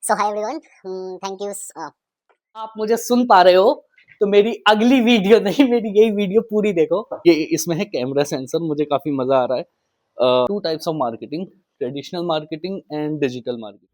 So hi everyone, thank you. आप मुझे सुन पा रहे हो तो मेरी अगली वीडियो नहीं, मेरी यही वीडियो पूरी देखो। ये इसमें है कैमरा सेंसर, मुझे काफी मजा आ रहा है। Two types of marketing, traditional marketing and digital marketing.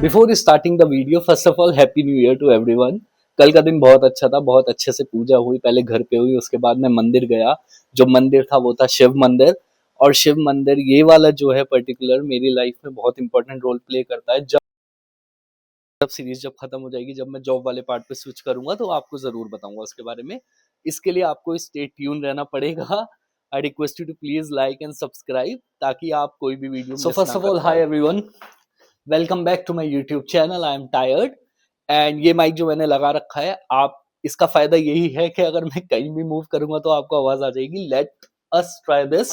Before starting the video, first of all happy new year to everyone. कल का दिन बहुत अच्छा था, बहुत अच्छे से पूजा हुई। पहले घर पे हुई, उसके बाद मैं मंदिर गया। जो मंदिर था वो था शिव मंदिर। और शिव मंदिर ये वाला जो है पर्टिकुलर मेरी लाइफ में बहुत इंपॉर्टेंट रोल प्ले करता है। जब सीरीज जब खत्म हो जाएगी, जब मैं जॉब वाले पार्ट पे स्विच करूंगा तो आपको जरूर बताऊंगा उसके बारे में। इसके लिए आपको स्टे ट्यून रहना पड़ेगा। I request you to please like and subscribe, ताकि आप कोई भी video so first of all, hi everyone, welcome back to my YouTube channel. I am tired and ये माइक जो मैंने लगा रखा है, आप इसका फायदा यही है कि अगर मैं कहीं भी मूव करूंगा तो आपको आवाज आ जाएगी। Let us try this.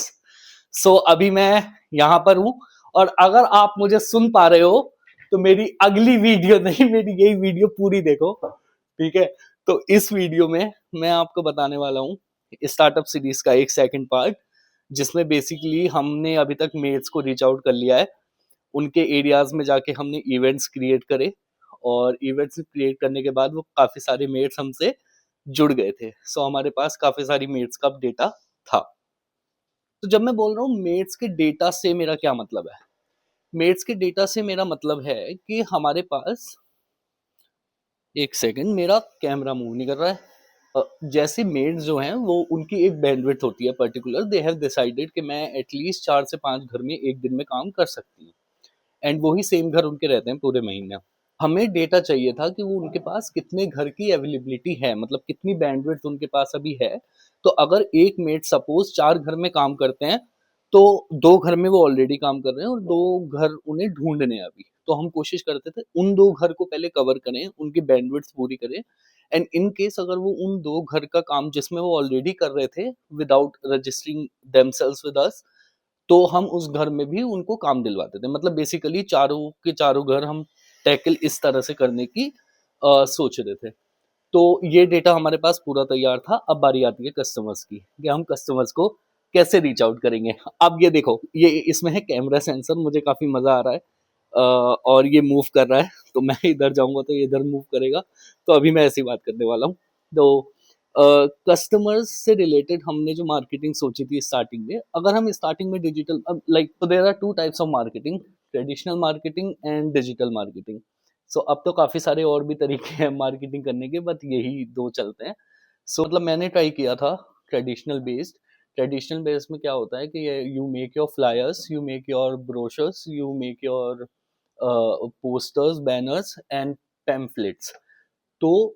So अभी मैं यहाँ पर हूँ, और अगर आप मुझे सुन पा रहे हो तो मेरी अगली वीडियो नहीं, मेरी यही वीडियो पूरी देखो, ठीक है। तो इस वीडियो में मैं आपको बताने वाला हूँ स्टार्टअप सीरीज का एक सेकंड पार्ट, जिसमें बेसिकली हमने अभी तक मेड्स को रीच आउट कर लिया है। उनके एरियाज में जाके हमने इवेंट्स क्रिएट करे, और इवेंट्स क्रिएट करने के बाद वो काफी सारे मेड्स हमसे जुड़ गए थे। सो हमारे पास काफी सारी मेड्स का डेटा था। तो जब मैं बोल रहा हूँ मेड्स के डेटा से मेरा क्या मतलब है, मेड्स के डेटा से मेरा मतलब है कि हमारे पास, एक सेकंड, मेरा कैमरा मूव नहीं कर रहा है। जैसे मेड्स जो हैं वो, उनकी एक बैंडविड्थ होती है पर्टिकुलर। दे हैव डिसाइडेड कि मैं एटलीस्ट 4 से 5 घर में एक दिन में काम कर सकती हूँ, एंड वही सेम घर उनके रहते हैं पूरे महीने। हमें डेटा चाहिए था कि वो उनके पास कितने घर की अवेलेबिलिटी है, मतलब कितनी बैंडविड्थ उनके पास अभी है। तो अगर एक मेड सपोज 4 घर में काम करते हैं, तो 2 घर में वो ऑलरेडी काम कर रहे हैं और 2 घर उन्हें ढूंढने हैं अभी। तो हम कोशिश करते थे उन 2 घर को पहले कवर करें, उनकी बैंडविड्थ पूरी करें, एंड इन केस अगर वो उन 2 घर का काम जिसमें वो ऑलरेडी कर रहे थे without registering themselves with us, तो हम उस घर में भी उनको काम दिलवाते थे। मतलब बेसिकली चारों के चारों घर हम टैकल इस तरह से करने की सोच रहे थे। तो ये डेटा हमारे पास पूरा तैयार था। अब बारी आती है कस्टमर्स की, कि हम कस्टमर्स को कैसे रीच आउट करेंगे। अब ये देखो, ये इसमें है कैमरा सेंसर, मुझे काफी मजा आ रहा है। और ये मूव कर रहा है, तो मैं इधर जाऊंगा तो ये इधर मूव करेगा। तो अभी मैं ऐसी बात करने वाला हूँ। तो कस्टमर्स से रिलेटेड हमने जो मार्केटिंग सोची थी स्टार्टिंग में, अगर हम स्टार्टिंग में डिजिटल, अब लाइक, तो there are two types of marketing, traditional marketing and digital marketing. So अब तो काफी सारे और भी तरीके हैं मार्केटिंग करने के, बट यही 2 चलते हैं। सो मतलब मैंने ट्राई किया था ट्रेडिशनल बेस्ड। ट्रेडिशनल बेस्ड में क्या होता है कि you make your flyers, you make your brochures, you make your posters, banners and pamphlets. तो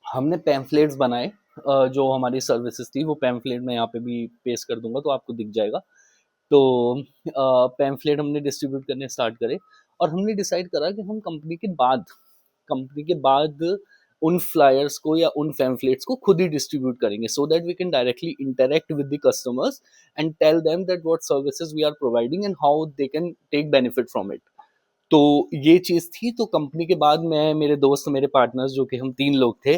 हमने पैम्फलेट्स बनाए। जो हमारी सर्विसेज थी वो पैम्फलेट मैं यहाँ पे भी पेस्ट कर दूंगा तो आपको दिख जाएगा। तो पैम्फलेट हमने डिस्ट्रीब्यूट करने स्टार्ट करे, और हमने डिसाइड करा कि हम कंपनी के बाद उन फ्लायर्स को या उन पैम्फलेट्स को खुद ही डिस्ट्रीब्यूट करेंगे, so that we can directly interact with the customers and tell them that what services we are providing and how they can take benefit from it. तो ये चीज थी। तो कंपनी के बाद मैं, मेरे दोस्त, मेरे पार्टनर्स, जो कि हम 3 लोग थे,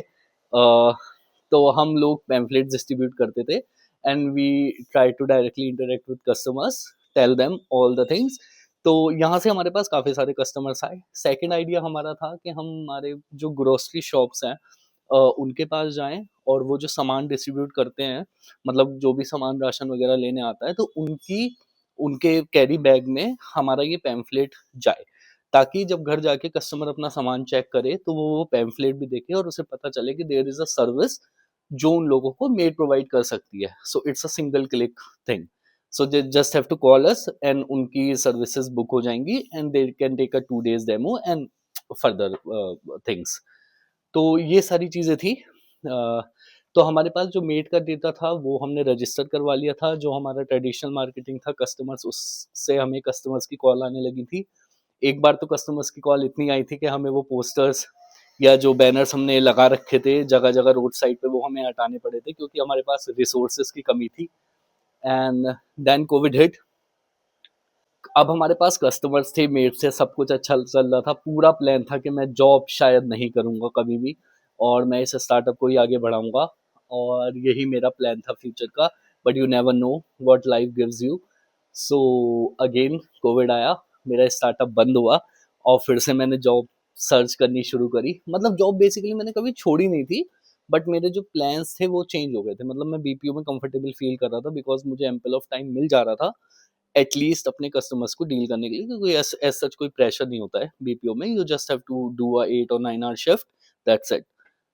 तो हम लोग पैम्फलेट डिस्ट्रीब्यूट करते थे, and we try to directly interact with customers, tell them all the things. तो यहाँ से हमारे पास काफ़ी सारे कस्टमर्स आए। सेकंड आइडिया हमारा था कि हम हमारे जो ग्रोसरी शॉप्स हैं, उनके पास जाएं, और वो जो सामान डिस्ट्रीब्यूट करते हैं, मतलब जो भी सामान राशन वगैरह लेने आता है, तो उनके कैरी बैग में हमारा ये पैम्फलेट जाए, ताकि जब घर जाके कस्टमर अपना सामान चेक करे तो वो पैम्फलेट भी देखे और उसे पता चले कि देयर इज अ सर्विस जो उन लोगों को मेड प्रोवाइड कर सकती है। So it's a single click thing. So they just have to call us and उनकी सर्विसेज बुक हो जाएंगी, and they can take a 2 days demo and further things. तो ये सारी चीजें थी। तो हमारे पास जो मेड का डेटा था वो हमने रजिस्टर करवा लिया था। जो हमारा ट्रेडिशनल मार्केटिंग था, कस्टमर्स, उससे हमें कस्टमर्स की कॉल आने लगी थी। एक बार तो कस्टमर्स की कॉल इतनी आई थी कि हमें वो पोस्टर्स या जो बैनर्स हमने लगा रखे थे जगह जगह रोड साइड पे, वो हमें हटाने पड़े थे, क्योंकि हमारे पास रिसोर्सेज की कमी थी। And then COVID hit. अब हमारे पास कस्टमर्स थे, मेट से सब कुछ अच्छा चल रहा था। पूरा प्लान था कि मैं जॉब शायद नहीं करूंगा कभी भी, और मैं इस स्टार्टअप को ही आगे बढ़ाऊंगा, और यही मेरा प्लान था फ्यूचर का। But you never know what life gives you. So again Covid आया, मेरा स्टार्टअप बंद हुआ और फिर से मैंने जॉब सर्च करनी शुरू करी। मतलब जॉब बेसिकली मैंने कभी छोड़ी नहीं थी, बट मेरे जो प्लान्स थे वो चेंज हो गए थे। मतलब मैं बीपीओ में कंफर्टेबल फील कर रहा था बिकॉज मुझे एम्पल ऑफ टाइम मिल जा रहा था एटलीस्ट अपने कस्टमर्स को डील करने के लिए, क्योंकि एज सच कोई प्रेशर नहीं होता है बीपीओ में। You just have to do a 8 और 9 hour shift, that's it.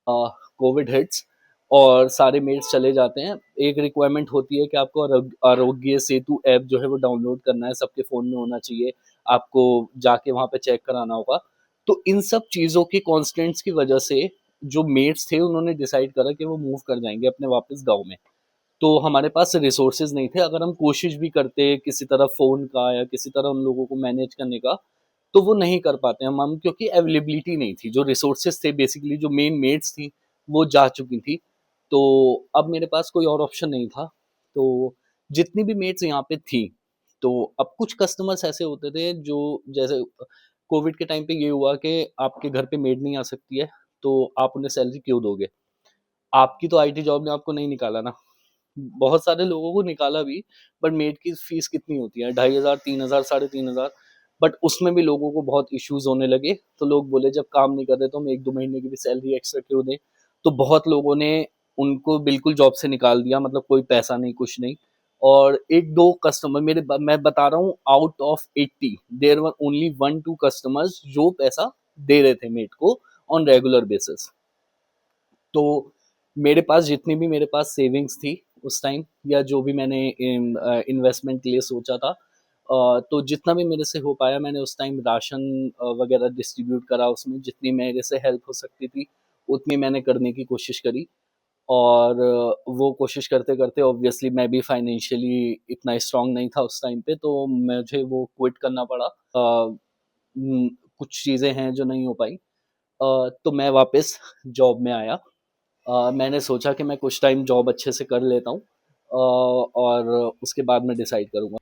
COVID hits और सारे मेल्स चले जाते हैं। एक रिक्वायरमेंट होती है कि आपको आरोग्य सेतु ऐप जो है वो डाउनलोड करना है, सबके फ़ोन में होना चाहिए, आपको जाके वहाँ पे चेक कराना होगा। तो इन सब चीज़ों की कॉन्स्टेंट्स की वजह से जो मेट्स थे उन्होंने डिसाइड करा कि वो मूव कर जाएंगे अपने वापस गाँव में। तो हमारे पास रिसोर्सेज नहीं थे। अगर हम कोशिश भी करते किसी तरह फ़ोन का या किसी तरह उन लोगों को मैनेज करने का, तो वो नहीं कर पाते हम क्योंकि अवेलेबिलिटी नहीं थी। जो रिसोर्सेज थे बेसिकली जो मेन मेड्स थी वो जा चुकी थी। तो अब मेरे पास कोई और ऑप्शन नहीं था। तो जितनी भी मेड्स यहाँ पे थी, तो अब कुछ कस्टमर्स ऐसे होते थे जो जैसे कोविड के टाइम पे ये हुआ कि आपके घर पे मेड नहीं आ सकती है, तो आप उन्हें सैलरी क्यों दोगे? आपकी तो आईटी जॉब ने आपको नहीं निकाला ना। बहुत सारे लोगों को निकाला भी, बट मेड की फीस कितनी होती है? 2,500, 3,000, 3,500। बट उसमें भी लोगों को बहुत इश्यूज होने लगे। तो लोग बोले जब काम नहीं कर रहे तो हम 1-2 महीने की भी सैलरी एक्स्ट्रा क्यों दें? तो बहुत लोगों ने उनको बिल्कुल जॉब से निकाल दिया, मतलब कोई पैसा नहीं, कुछ नहीं। और एक दो कस्टमर मैं बता रहा हूँ, out of 80 there were only 1-2 customers जो पैसा दे रहे थे मेड को ऑन रेगुलर बेसिस। तो मेरे पास जितनी भी मेरे पास सेविंग्स थी उस टाइम, या जो भी मैंने इन्वेस्टमेंट के लिए सोचा था, तो जितना भी मेरे से हो पाया मैंने उस टाइम राशन वगैरह डिस्ट्रीब्यूट करा। उसमें जितनी मेरे से हेल्प हो सकती थी उतनी मैंने करने की कोशिश करी। और वो कोशिश करते करते ऑब्वियसली मैं भी फाइनेंशियली इतना स्ट्रांग नहीं था उस टाइम पे, तो मुझे वो क्विट करना पड़ा। कुछ चीज़ें हैं जो नहीं हो पाई। तो मैं वापस जॉब में आया। मैंने सोचा कि मैं कुछ टाइम जॉब अच्छे से कर लेता हूँ, और उसके बाद मैं डिसाइड करूँगा।